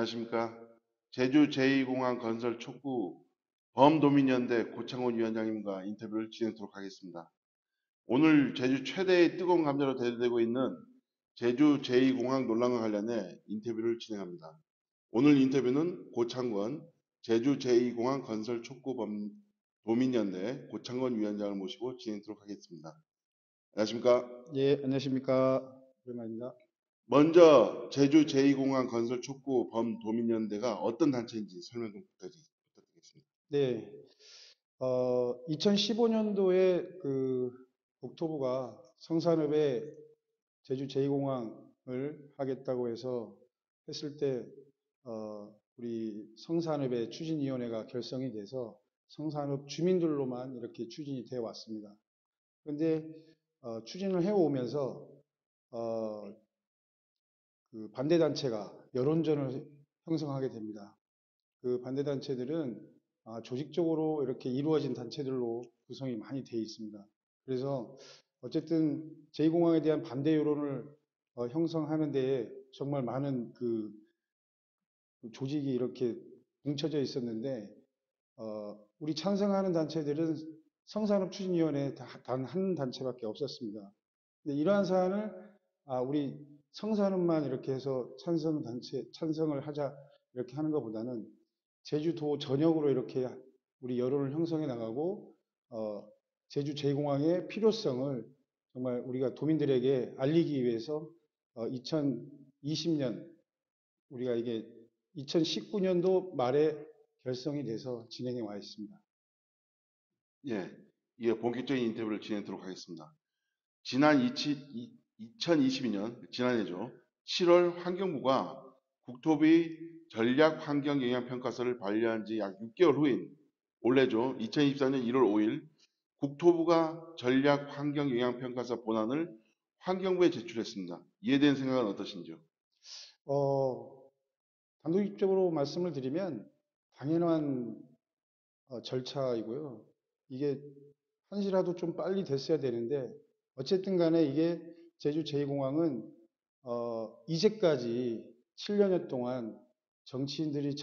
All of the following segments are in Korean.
안녕하십니까. 제주 제2공항 건설 촉구 범도민연대 고창훈 위원장님과 인터뷰를 진행하도록 하겠습니다. 오늘 제주 최대의 뜨거운 감자로 대두되고 있는 제주 제2공항 논란과 관련해 인터뷰를 진행합니다. 오늘 인터뷰는 고창건 제주 제2공항 건설 촉구 범도민연대 고창건 위원장을 모시고 진행하도록 하겠습니다. 안녕하십니까. 예, 안녕하십니까. 오랜만입니다. 먼저 제주 제2공항 건설 촉구 범도민연대가 어떤 단체인지 설명 좀 부탁드리겠습니다. 네, 2015년도에 국토부가 성산읍에 제주 제2공항을 하겠다고 해서 했을 때, 우리 성산읍의 추진위원회가 결성이 돼서 성산읍 주민들로만 이렇게 추진이 되어 왔습니다. 그런데 추진을 해오면서 그 반대단체가 여론전을 형성하게 됩니다. 그 반대단체들은 조직적으로 이렇게 이루어진 단체들로 구성이 많이 되어 있습니다. 그래서 어쨌든 제2공항에 대한 반대 여론을 형성하는 데에 정말 많은 그 조직이 이렇게 뭉쳐져 있었는데, 우리 찬성하는 단체들은 성산업 추진위원회 단 한 단체밖에 없었습니다. 근데 이러한 사안을 우리 성산읍만 이렇게 해서 찬성을 하자 이렇게 하는 것보다는 제주도 전역으로 이렇게 우리 여론을 형성해 나가고 제주 제2공항의 필요성을 정말 우리가 도민들에게 알리기 위해서 2020년 우리가 이게 2019년도 말에 결성이 돼서 진행해 와 있습니다. 예, 이어 본격적인 인터뷰를 진행하도록 하겠습니다. 지난 2022년, 지난해죠. 7월 환경부가 국토부의 전략환경영향평가서를 발표한 지 약 6개월 후인 올해죠. 2024년 1월 5일 국토부가 전략환경영향평가서 본안을 환경부에 제출했습니다. 이에 대한 생각은 어떠신지요? 단도직입적으로 말씀을 드리면 당연한 절차이고요. 이게 한시라도 좀 빨리 됐어야 되는데 어쨌든 간에 이게 제주 제2공항은 이제까지 7년여 동안 정치인들이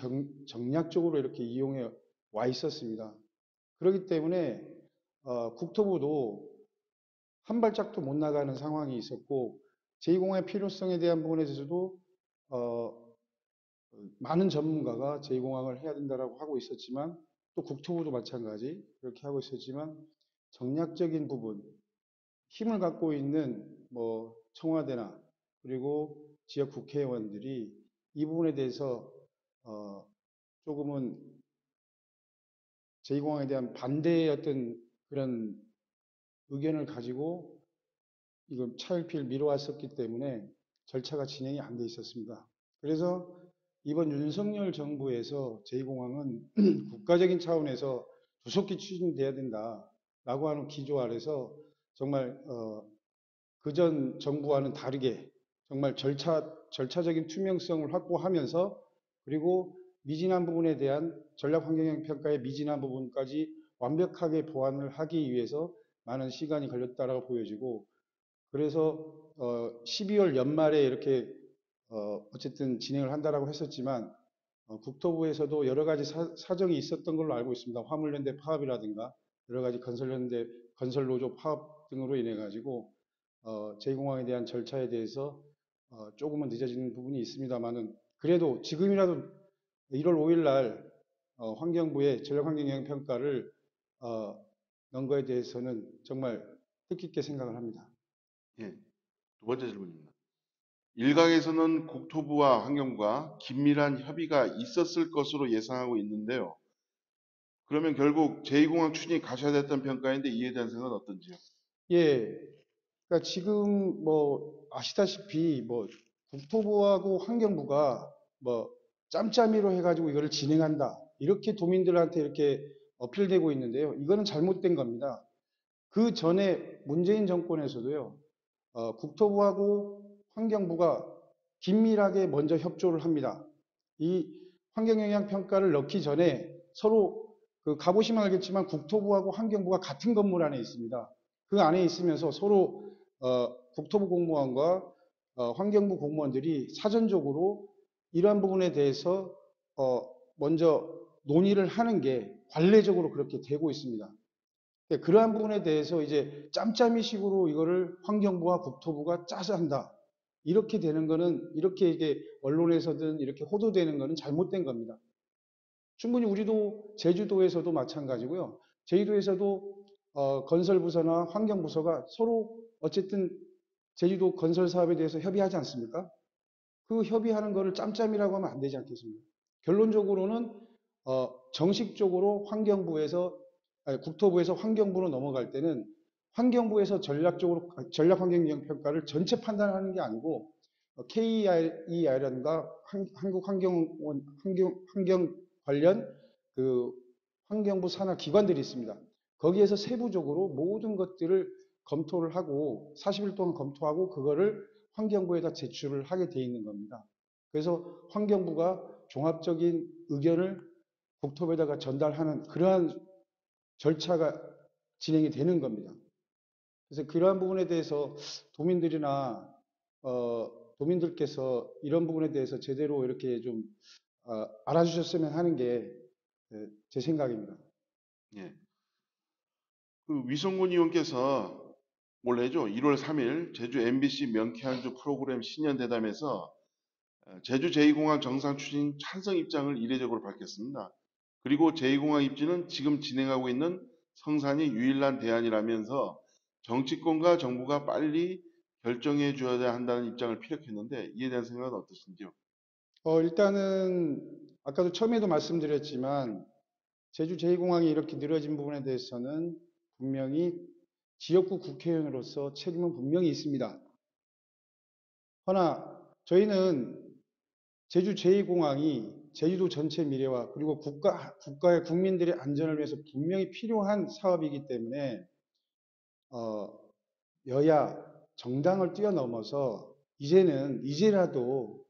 정략적으로 이렇게 이용해 와 있었습니다. 그렇기 때문에 국토부도 한 발짝도 못 나가는 상황이 있었고 제2공항의 필요성에 대한 부분에 대해서도 어, 많은 전문가가 제2공항을 해야 된다라고 하고 있었지만 또 국토부도 마찬가지 그렇게 하고 있었지만 정략적인 부분 힘을 갖고 있는 뭐 청와대나 그리고 지역 국회의원들이 이 부분에 대해서 조금은 제2공항에 대한 반대의 어떤 그런 의견을 가지고 이거 차일피일 미뤄왔었기 때문에 절차가 진행이 안 돼 있었습니다. 그래서 이번 윤석열 정부에서 제2공항은 국가적인 차원에서 조속히 추진돼야 된다라고 하는 기조 아래서 정말 그전 정부와는 다르게 정말 절차적인 투명성을 확보하면서 그리고 미진한 부분에 대한 전략환경영 평가의 미진한 부분까지 완벽하게 보완을 하기 위해서 많은 시간이 걸렸다라고 보여지고 그래서 12월 연말에 이렇게 어쨌든 진행을 한다라고 했었지만 국토부에서도 여러 가지 사정이 있었던 걸로 알고 있습니다. 화물연대 파업이라든가 여러 가지 건설노조 파업 등으로 인해 가지고 제2공항에 대한 절차에 대해서 조금은 늦어지는 부분이 있습니다만은 그래도 지금이라도 1월 5일 날 환경부의 전략환경영향평가를 넣은 거에 대해서는 정말 뜻깊게 생각을 합니다. 예, 두 번째 질문입니다. 일각에서는 국토부와 환경부가 긴밀한 협의가 있었을 것으로 예상하고 있는데요. 그러면 결국 제2공항 추진이 가셔야됐던 평가인데 이에 대한 생각은 어떤지요? 예, 그러니까 지금 뭐 아시다시피 뭐 국토부하고 환경부가 뭐 짬짬이로 해가지고 이거를 진행한다 이렇게 도민들한테 이렇게 어필되고 있는데요. 이거는 잘못된 겁니다. 그 전에 문재인 정권에서도요. 국토부하고 환경부가 긴밀하게 먼저 협조를 합니다. 이 환경영향평가를 넣기 전에 서로 가보시면 알겠지만 국토부하고 환경부가 같은 건물 안에 있습니다. 그 안에 있으면서 서로 국토부 공무원과 환경부 공무원들이 사전적으로 이러한 부분에 대해서 먼저 논의를 하는 게 관례적으로 그렇게 되고 있습니다. 그러한 부분에 대해서 이제 짬짬이식으로 이거를 환경부와 국토부가 짜서 한다. 이렇게 되는 거는 이렇게 이게 언론에서든 이렇게 호도되는 거는 잘못된 겁니다. 충분히 우리도 제주도에서도 마찬가지고요. 제주도에서도 건설부서나 환경부서가 서로 어쨌든 제주도 건설 사업에 대해서 협의하지 않습니까? 그 협의하는 거를 짬짬이라고 하면 안 되지 않겠습니까? 결론적으로는 정식적으로 국토부에서 환경부로 넘어갈 때는 환경부에서 전략환경영향평가를 전체 판단하는 게 아니고 KEI라든가 환경 관련 그 환경부 산하 기관들이 있습니다. 거기에서 세부적으로 모든 것들을 검토를 하고 40일 동안 검토하고 그거를 환경부에다 제출을 하게 돼 있는 겁니다. 그래서 환경부가 종합적인 의견을 국토부에다가 전달하는 그러한 절차가 진행이 되는 겁니다. 그래서 그러한 부분에 대해서 도민들이나 도민들께서 이런 부분에 대해서 제대로 이렇게 좀 알아주셨으면 하는 게 제 생각입니다. 예. 그 위성군 의원께서 원래죠 1월 3일 제주 MBC 명쾌한주 프로그램 신년대담에서 제주 제2공항 정상 추진 찬성 입장을 이례적으로 밝혔습니다. 그리고 제2공항 입지는 지금 진행하고 있는 성산이 유일한 대안이라면서 정치권과 정부가 빨리 결정해 줘야 한다는 입장을 피력했는데 이에 대한 생각은 어떠신지요? 일단은 아까도 처음에도 말씀드렸지만 제주 제2공항이 이렇게 늘어진 부분에 대해서는 분명히 지역구 국회의원으로서 책임은 분명히 있습니다. 허나 저희는 제주 제2공항이 제주도 전체 미래와 그리고 국가의 국민들의 안전을 위해서 분명히 필요한 사업이기 때문에 어, 여야 정당을 뛰어넘어서 이제라도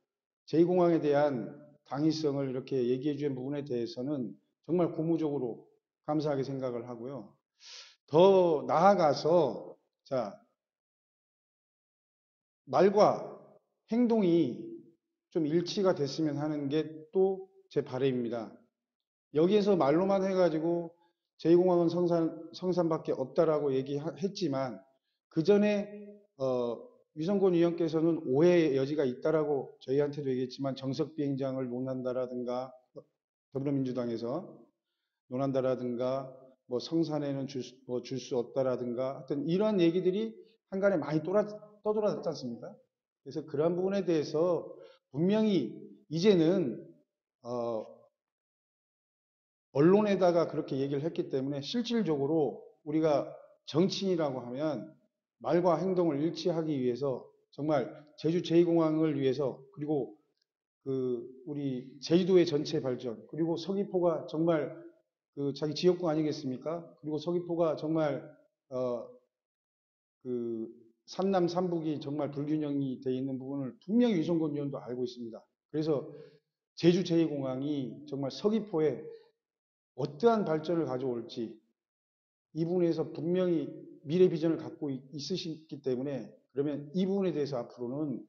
제2공항에 대한 당위성을 이렇게 얘기해 준 부분에 대해서는 정말 고무적으로 감사하게 생각을 하고요. 더 나아가서 자 말과 행동이 좀 일치가 됐으면 하는 게 또 제 바람입니다. 여기에서 말로만 해가지고 제2공항은 성산밖에 없다라고 얘기했지만 그 전에 위성권 위원께서는 오해의 여지가 있다라고 저희한테도 얘기했지만 정석 비행장을 논한다라든가 더불어민주당에서 논한다라든가 뭐 성산에는 줄 수 없다라든가 하여튼 이런 얘기들이 한간에 많이 떠돌아다녔지 않습니까? 그래서 그러한 부분에 대해서 분명히 이제는 언론에다가 그렇게 얘기를 했기 때문에 실질적으로 우리가 정치인이라고 하면 말과 행동을 일치하기 위해서 정말 제주 제2공항을 위해서 그리고 우리 제주도의 전체 발전 그리고 서귀포가 정말 자기 지역구 아니겠습니까? 그리고 서귀포가 정말 어, 그 삼남 삼북이 정말 불균형이 돼 있는 부분을 분명히 유성권 의원도 알고 있습니다. 그래서 제주 제2공항이 정말 서귀포에 어떠한 발전을 가져올지 이 부분에서 분명히 미래 비전을 갖고 있으시기 때문에 그러면 이 부분에 대해서 앞으로는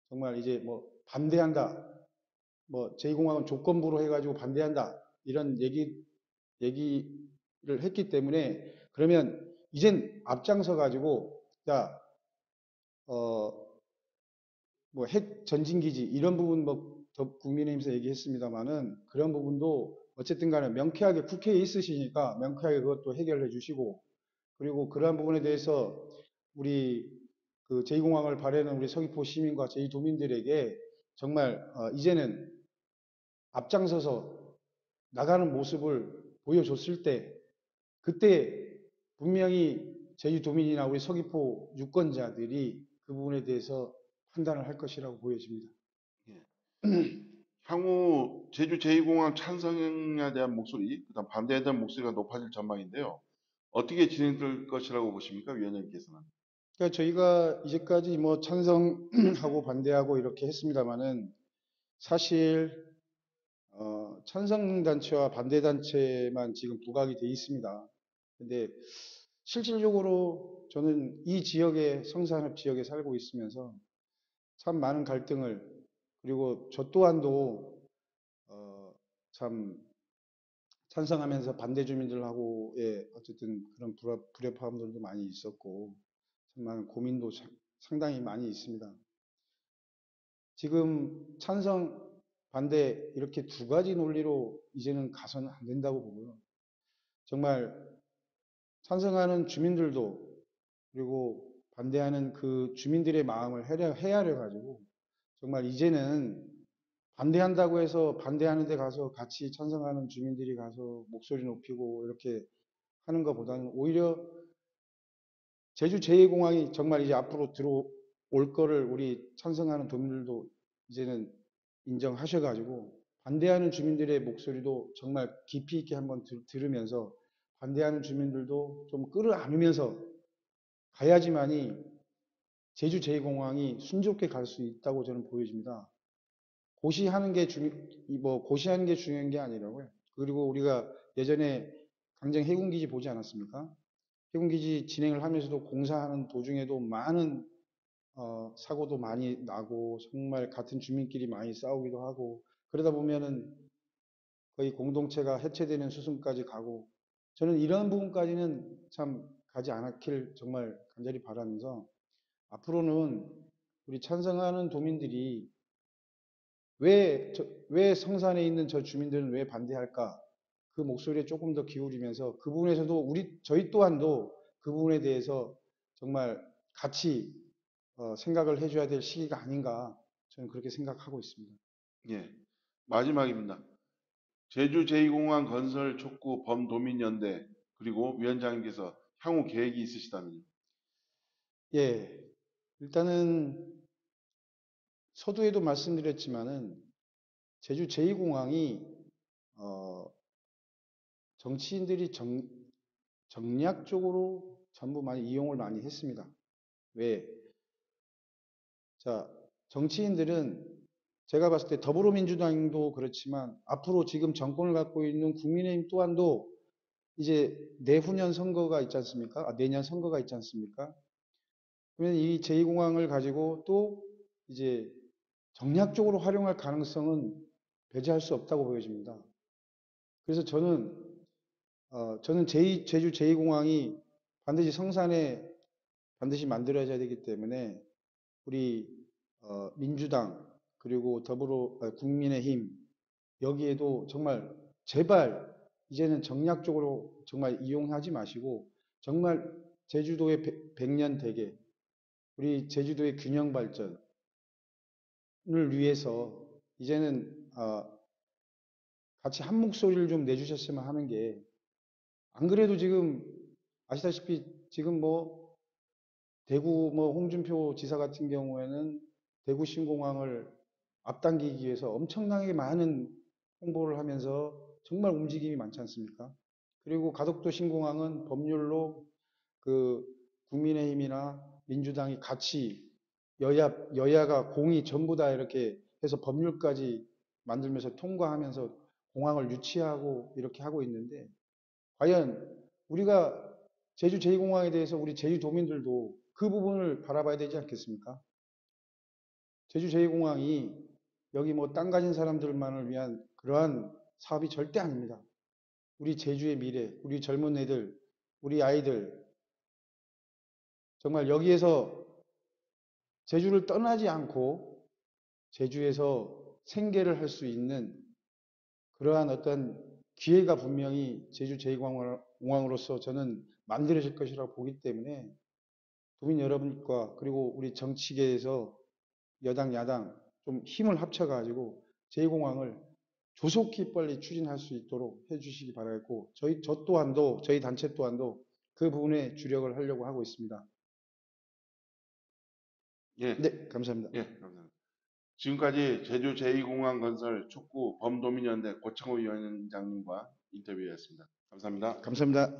정말 이제 뭐 반대한다, 뭐 제2공항은 조건부로 해가지고 반대한다 이런 얘기를 했기 때문에 그러면 이젠 앞장서 가지고 자, 뭐 핵 전진기지 이런 부분 뭐 국민의힘에서 얘기했습니다만은 그런 부분도 어쨌든 간에 명쾌하게 국회에 있으시니까 명쾌하게 그것도 해결해 주시고 그리고 그러한 부분에 대해서 우리 그 제2공항을 바라는 우리 서귀포 시민과 제2도민들에게 정말 이제는 앞장서서 나가는 모습을 보여줬을 때 그때 분명히 제주도민이나 우리 서귀포 유권자들이 그 부분에 대해서 판단을 할 것이라고 보여집니다. 예. 향후 제주 제2공항 찬성에 대한 목소리, 그다음 반대에 대한 목소리가 높아질 전망인데요. 어떻게 진행될 것이라고 보십니까, 위원장님께서는? 그러니까 저희가 이제까지 뭐 찬성하고 반대하고 이렇게 했습니다만은 사실 찬성 단체와 반대 단체만 지금 부각이 돼 있습니다. 근데 실질적으로 저는 이 지역에 성산읍 지역에 살고 있으면서 참 많은 갈등을 그리고 저 또한도 참 찬성하면서 반대 주민들하고의 어쨌든 그런 불협화음들도 많이 있었고 정말 고민도 상당히 많이 있습니다. 지금 찬성, 반대 이렇게 두 가지 논리로 이제는 가서는 안 된다고 보고요. 정말 찬성하는 주민들도 그리고 반대하는 그 주민들의 마음을 헤아려 가지고 정말 이제는 반대한다고 해서 반대하는 데 가서 같이 찬성하는 주민들이 가서 목소리 높이고 이렇게 하는 것보다는 오히려 제주 제2공항이 정말 이제 앞으로 들어올 거를 우리 찬성하는 도민들도 이제는 인정하셔가지고 반대하는 주민들의 목소리도 정말 깊이 있게 한번 들으면서 반대하는 주민들도 좀 끌어안으면서 가야지만이 제주 제2공항이 순조롭게 갈 수 있다고 저는 보여집니다. 고시하는 게 고시하는 게 중요한 게 아니라고요. 그리고 우리가 예전에 강정 해군기지 보지 않았습니까? 해군기지 진행을 하면서도 공사하는 도중에도 많은 사고도 많이 나고 정말 같은 주민끼리 많이 싸우기도 하고 그러다 보면은 거의 공동체가 해체되는 수순까지 가고 저는 이런 부분까지는 참 가지 않았길 정말 간절히 바라면서 앞으로는 우리 찬성하는 도민들이 왜 성산에 있는 저 주민들은 왜 반대할까? 그 목소리에 조금 더 기울이면서 그 부분에서도 저희 또한도 그 부분에 대해서 정말 같이 생각을 해줘야 될 시기가 아닌가 저는 그렇게 생각하고 있습니다. 예, 마지막입니다. 제주 제2공항 건설 촉구 범도민연대 그리고 위원장님께서 향후 계획이 있으시다면요. 예, 일단은 서두에도 말씀드렸지만은 제주 제2공항이 정치인들이 정략적으로 전부 많이 이용을 많이 했습니다. 왜? 자, 정치인들은 제가 봤을 때 더불어민주당도 그렇지만 앞으로 지금 정권을 갖고 있는 국민의힘 또한도 이제 내후년 선거가 있지 않습니까? 내년 선거가 있지 않습니까? 그러면 이 제2공항을 가지고 또 이제 정략적으로 활용할 가능성은 배제할 수 없다고 보여집니다. 그래서 저는 제주 제2공항이 반드시 성산에 반드시 만들어져야 되기 때문에 우리 민주당 그리고 국민의힘 여기에도 정말 제발 이제는 정략적으로 정말 이용하지 마시고 정말 제주도의 백년 대계 우리 제주도의 균형 발전을 위해서 이제는 같이 한 목소리를 좀 내주셨으면 하는 게 안 그래도 지금 아시다시피 지금 대구 홍준표 지사 같은 경우에는 대구 신공항을 앞당기기 위해서 엄청나게 많은 홍보를 하면서 정말 움직임이 많지 않습니까? 그리고 가덕도 신공항은 법률로 그 국민의힘이나 민주당이 같이 여야가 공이 전부 다 이렇게 해서 법률까지 만들면서 통과하면서 공항을 유치하고 이렇게 하고 있는데 과연 우리가 제주 제2공항에 대해서 우리 제주도민들도 그 부분을 바라봐야 되지 않겠습니까? 제주 제2공항이 여기 땅 가진 사람들만을 위한 그러한 사업이 절대 아닙니다. 우리 제주의 미래, 우리 젊은 애들, 우리 아이들 정말 여기에서 제주를 떠나지 않고 제주에서 생계를 할 수 있는 그러한 어떤 기회가 분명히 제주 제2공항으로서 저는 만들어질 것이라고 보기 때문에 도민 여러분과 그리고 우리 정치계에서 여당, 야당 좀 힘을 합쳐가지고 제2공항을 조속히 빨리 추진할 수 있도록 해주시기 바라겠고 저희 단체 또한도 그 부분에 주력을 하려고 하고 있습니다. 예, 네, 감사합니다. 예, 감사합니다. 지금까지 제주 제2공항 건설 촉구 범도민연대 고창호 위원장님과 인터뷰였습니다. 감사합니다. 감사합니다.